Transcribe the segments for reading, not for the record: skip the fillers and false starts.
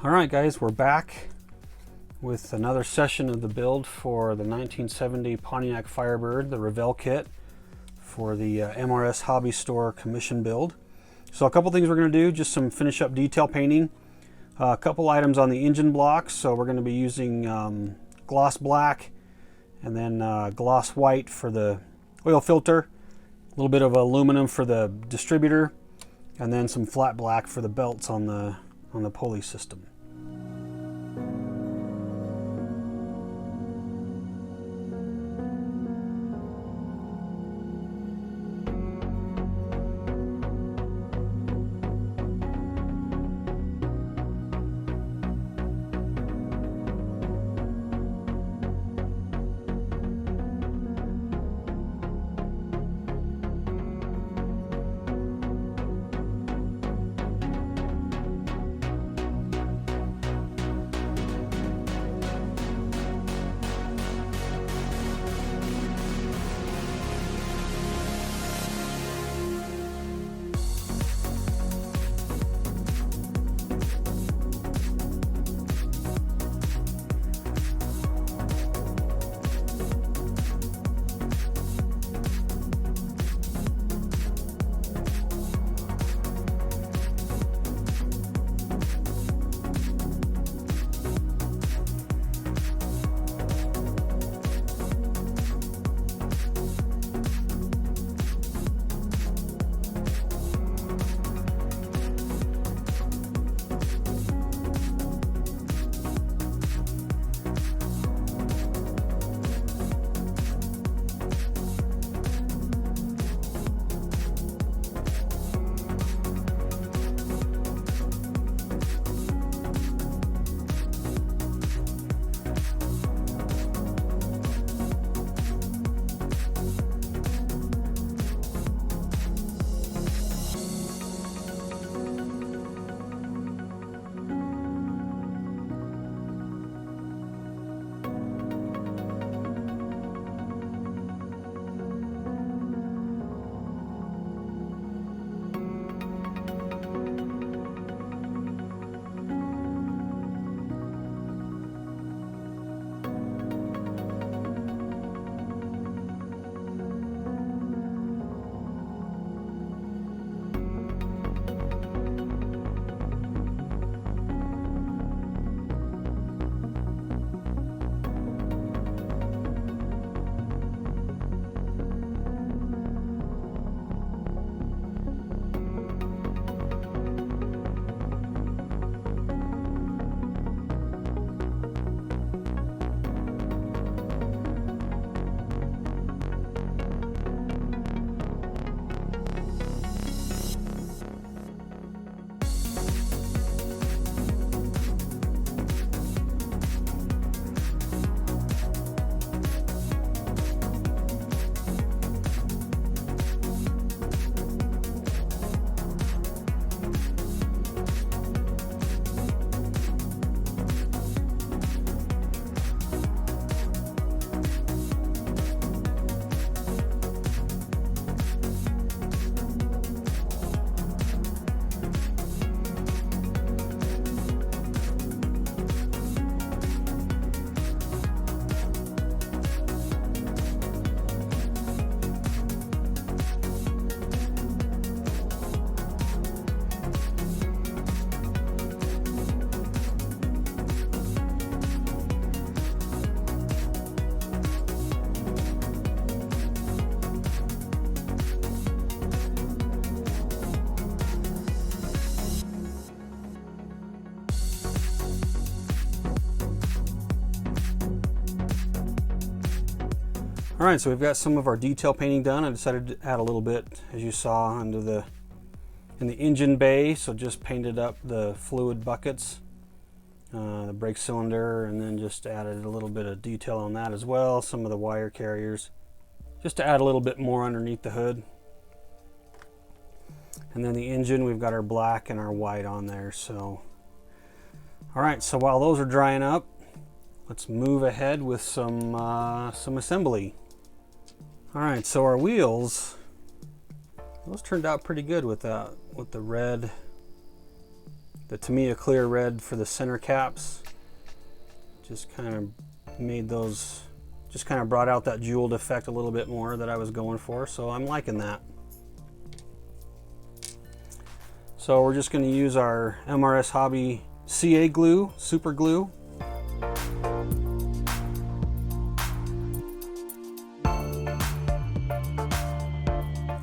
All right, guys, we're back with another session of the build for the 1970 Pontiac Firebird, the Revell kit for the MRS Hobby Store commission build. So a couple things we're going to do, just some finish up detail painting. A couple items on the engine blocks, so we're going to be using gloss black and then gloss white for the oil filter, a little bit of aluminum for the distributor, and then some flat black for the belts on the pulley system. All right, so we've got some of our detail painting done. I decided to add a little bit, as you saw, in the engine bay. So just painted up the fluid buckets, the brake cylinder, and then just added a little bit of detail on that as well. Some of the wire carriers, just to add a little bit more underneath the hood. And then the engine, we've got our black and our white on there. So, all right. So while those are drying up, let's move ahead with some assembly. All right, so our wheels, those turned out pretty good with the red the Tamiya clear red for the center caps. Just kind of made those, just kind of brought out that jeweled effect a little bit more that I was going for, so I'm liking that. So we're just going to use our MRS Hobby CA glue, super glue.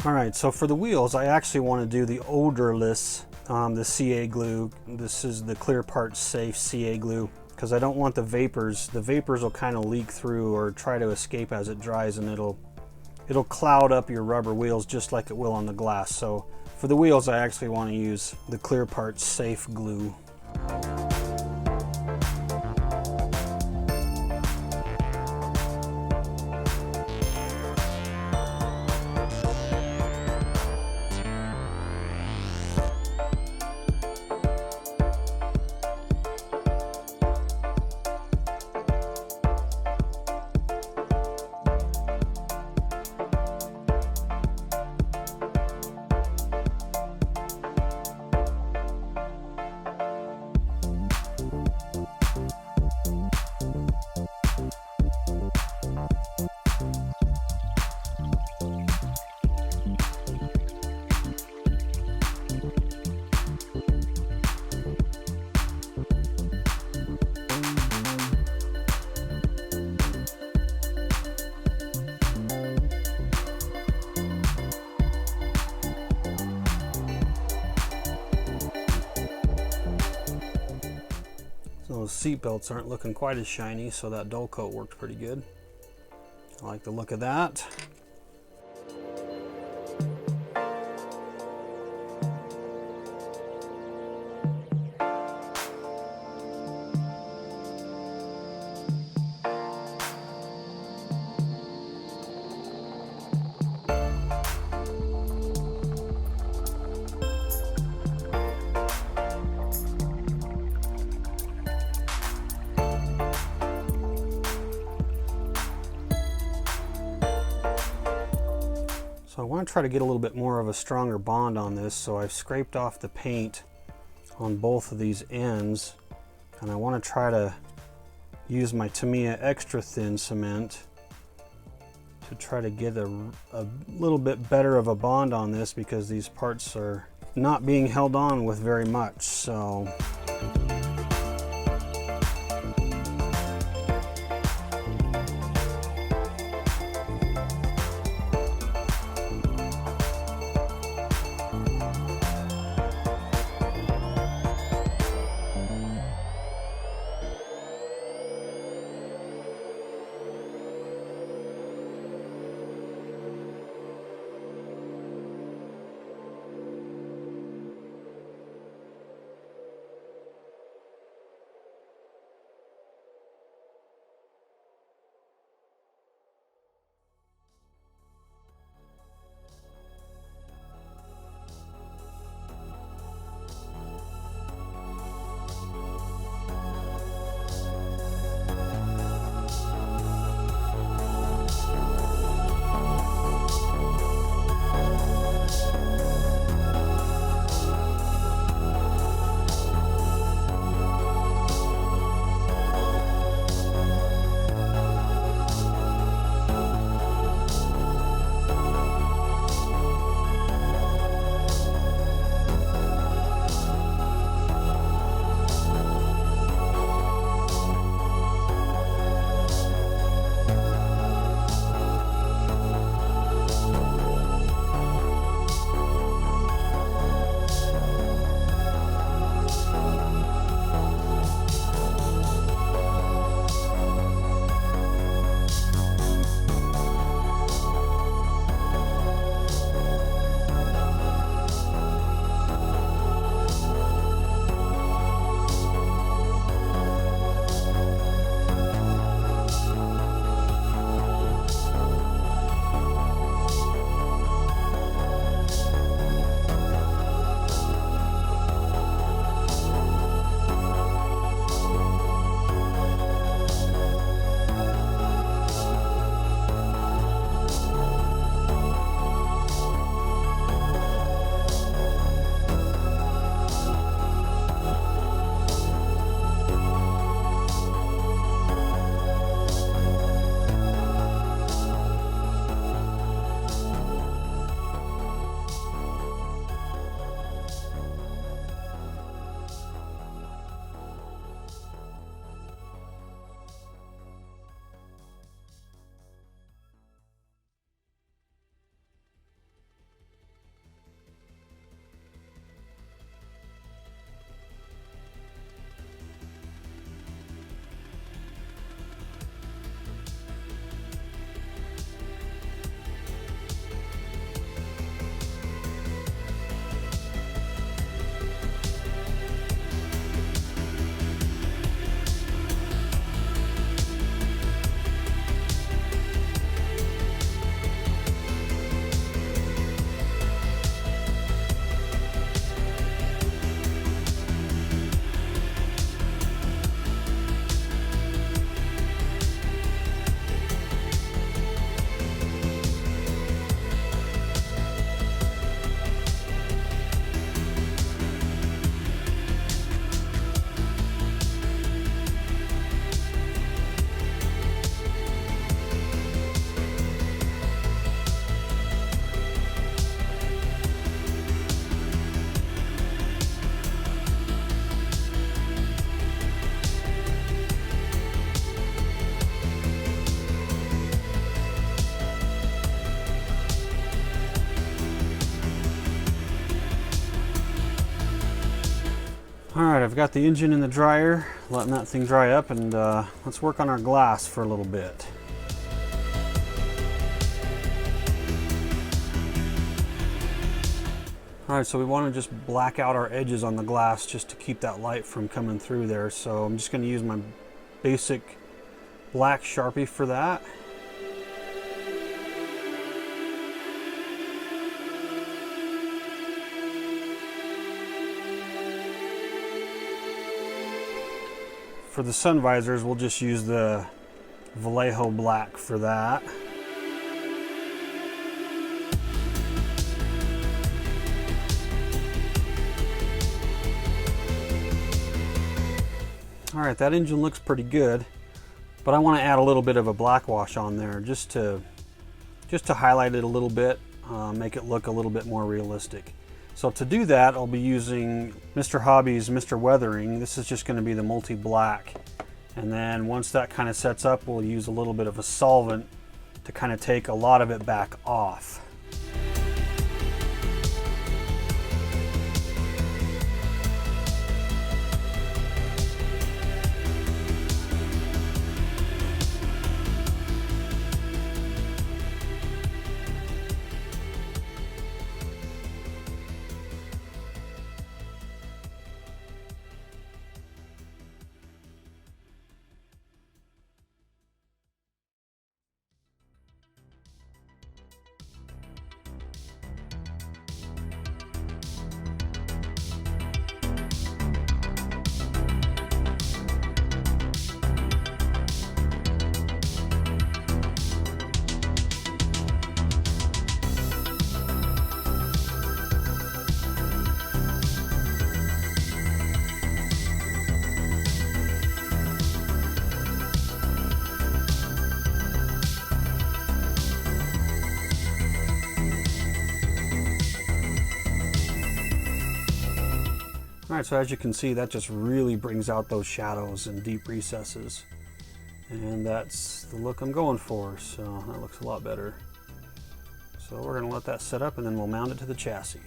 Alright, so for the wheels, I actually want to do the odorless, the CA glue. This is the Clear Parts Safe CA glue, because I don't want the vapors. The vapors will kind of leak through or try to escape as it dries, and it'll cloud up your rubber wheels just like it will on the glass. So for the wheels, I actually want to use the Clear Parts Safe glue. So those seat belts aren't looking quite as shiny, so that dull coat worked pretty good. I like the look of that. So I want to try to get a little bit more of a stronger bond on this, so I've scraped off the paint on both of these ends, and I want to try to use my Tamiya extra thin cement to try to get a little bit better of a bond on this, because these parts are not being held on with very much. So Alright, I've got the engine in the dryer, letting that thing dry up, and let's work on our glass for a little bit. Alright, so we want to just black out our edges on the glass just to keep that light from coming through there. So I'm just going to use my basic black Sharpie for that. For the sun visors, we'll just use the Vallejo black for that. Alright, that engine looks pretty good, but I want to add a little bit of a black wash on there just to highlight it a little bit, make it look a little bit more realistic. So to do that, I'll be using Mr. Hobby's Mr. Weathering. This is just going to be the multi-black. And then once that kind of sets up, we'll use a little bit of a solvent to kind of take a lot of it back off. Alright, so as you can see, that just really brings out those shadows and deep recesses. And that's the look I'm going for, so that looks a lot better. So we're going to let that set up and then we'll mount it to the chassis.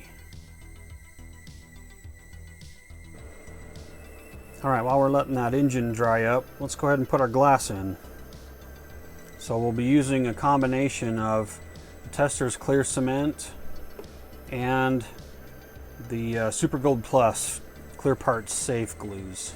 Alright, while we're letting that engine dry up, let's go ahead and put our glass in. So we'll be using a combination of the Tester's Clear Cement and the Super Gold Plus Clear Parts Safe glues.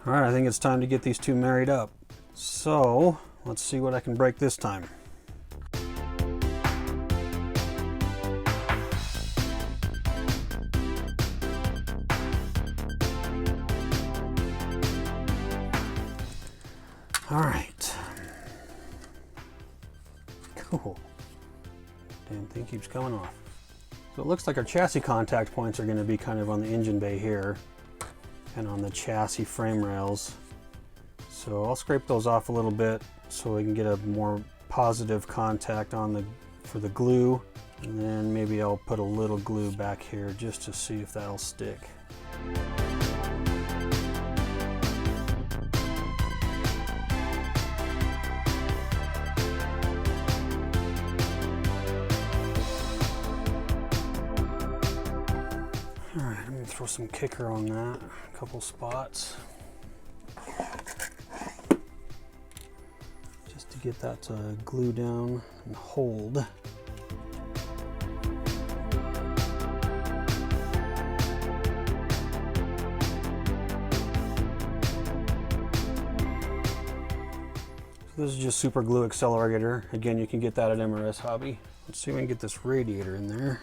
All right, I think it's time to get these two married up. So let's see what I can break this time. All right. Cool. Damn thing keeps coming off. So it looks like our chassis contact points are going to be kind of on the engine bay here and on the chassis frame rails. So I'll scrape those off a little bit so we can get a more positive contact on for the glue, and then maybe I'll put a little glue back here just to see if that'll stick. Alright, I'm going to throw some kicker on that, a couple spots, just to get that to glue down and hold. So this is just super glue accelerator. Again, you can get that at MRS Hobby. Let's see if we can get this radiator in there.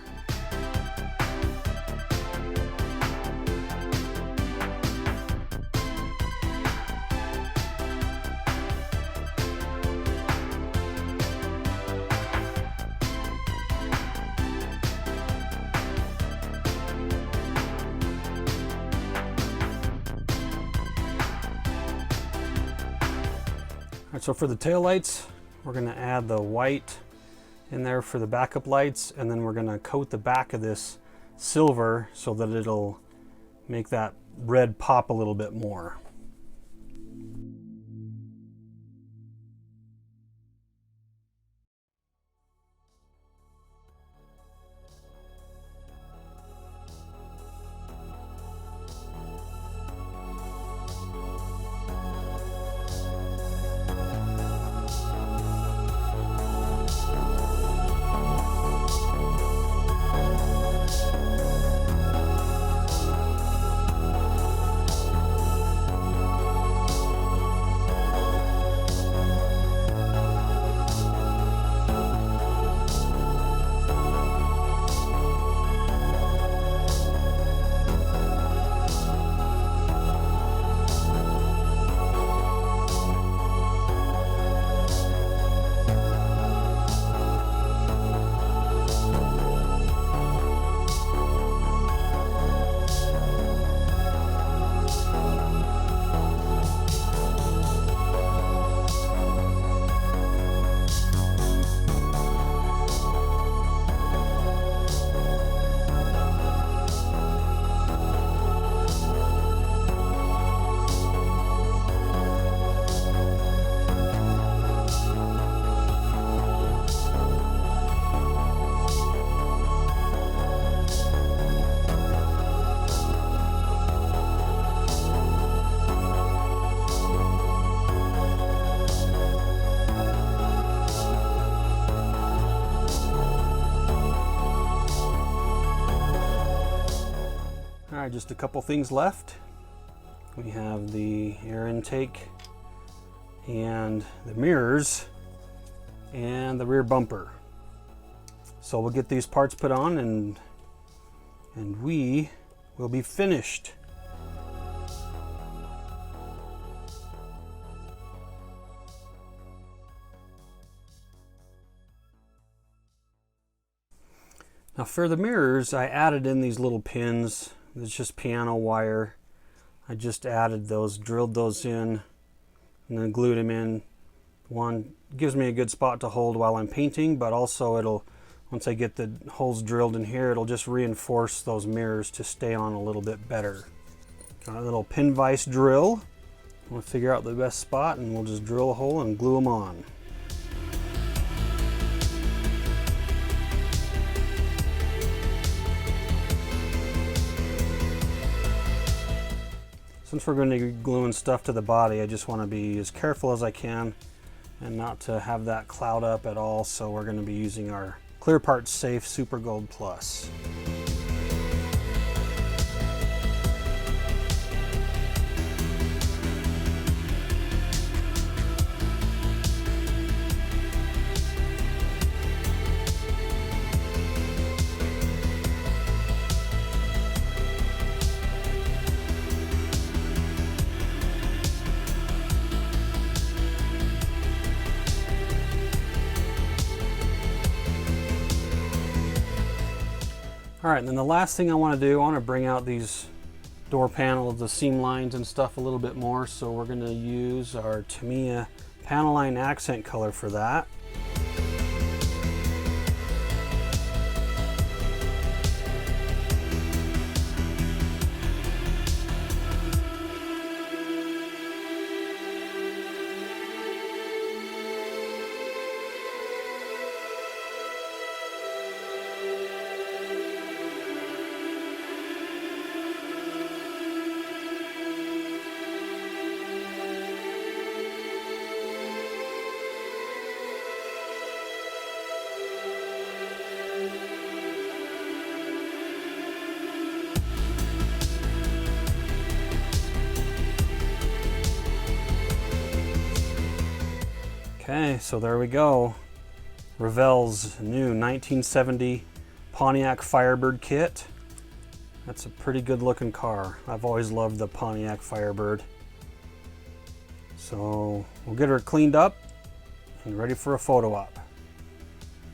Alright, so for the tail lights, we're going to add the white in there for the backup lights, and then we're going to coat the back of this silver so that it'll make that red pop a little bit more. Alright, just a couple things left. We have the air intake and the mirrors and the rear bumper. So we'll get these parts put on and we will be finished. Now for the mirrors, I added in these little pins. It's just piano wire. I just added those, drilled those in, and then glued them in. One gives me a good spot to hold while I'm painting, but also it'll, once I get the holes drilled in here, it'll just reinforce those mirrors to stay on a little bit better. Got a little pin vise drill. I'm gonna figure out the best spot and we'll just drill a hole and glue them on. Since we're going to be gluing stuff to the body, I just want to be as careful as I can and not to have that cloud up at all, so we're going to be using our Clear Parts Safe Super Gold Plus. All right, and then the last thing I want to do, I want to bring out these door panels, the seam lines and stuff a little bit more. So we're going to use our Tamiya panel line accent color for that. Okay, so there we go. Revell's new 1970 Pontiac Firebird kit. That's a pretty good looking car. I've always loved the Pontiac Firebird. So we'll get her cleaned up and ready for a photo op.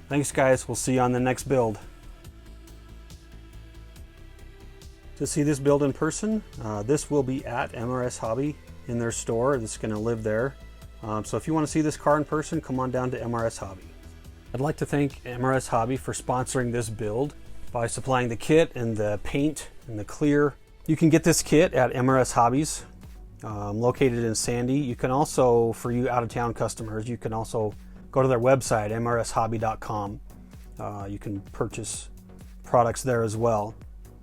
Thanks guys, we'll see you on the next build. To see this build in person, this will be at MRS Hobby in their store. It's going to live there. So if you want to see this car in person, come on down to MRS Hobby. I'd like to thank MRS Hobby for sponsoring this build by supplying the kit and the paint and the clear. You can get this kit at MRS Hobbies, located in Sandy. You can also, for you out-of-town customers, you can also go to their website, mrshobby.com. You can purchase products there as well.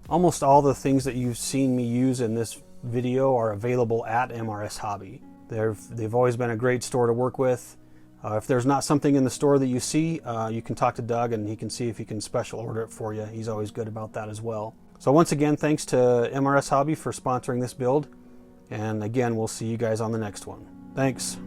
Almost all the things that you've seen me use in this video are available at MRS Hobby. They've always been a great store to work with. If there's not something in the store that you see, you can talk to Doug and he can see if he can special order it for you. He's always good about that as well. So once again, thanks to MRS Hobby for sponsoring this build. And again, we'll see you guys on the next one. Thanks.